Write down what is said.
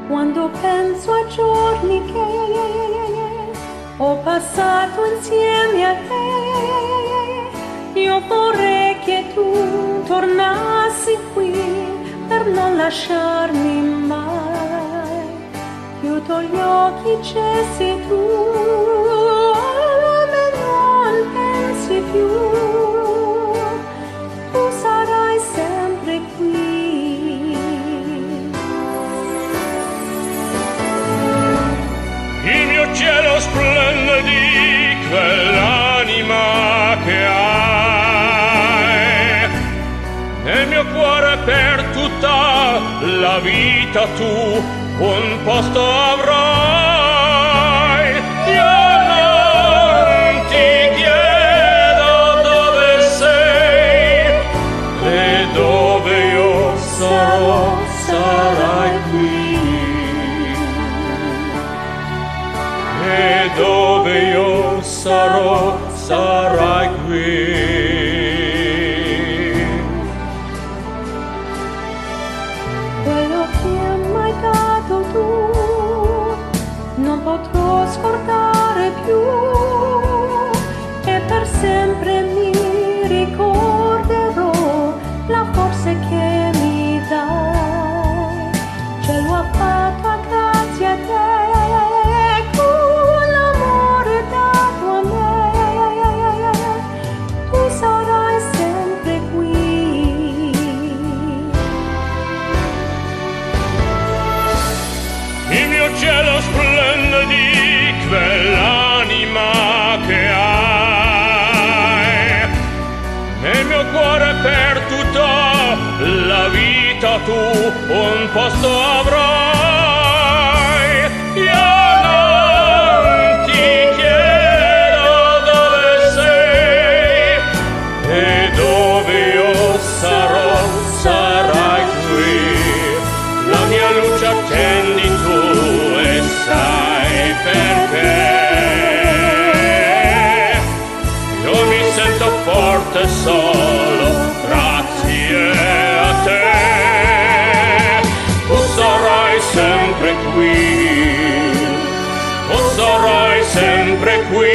Quando penso a giorni che ho passato insieme a te, io vorrei che tu tornassi qui per non lasciarmi mai. Chiudo gli occhi, c'è sei tu, me non pensi più, tu sarai sempre qui. Il mio cielo splende di quell'anima che hai, nel mio cuore per tutta la vita tu un posto avrai. Io non ti chiedo dove sei e dove io sarò, sarai qui. E dove io sarò, sarai qui. Quello che m'hai dato tu non potrò scordare più, e per sempre mi ricorderò la forza che mi dai. Ce l'ho fatta grazie a te, con l'amore dato a me, tu sarai sempre qui. Il mio cielo splende di quell'anima che hai, nel mio cuore per tutta la vita tu un posto avrai. Io non ti chiedo dove sei e dove io sarò, sarai qui. La mia luce attendi tu e sai perché. Io mi sento forte solo grazie a te. Tu sarai sempre qui, tu sarai sempre qui.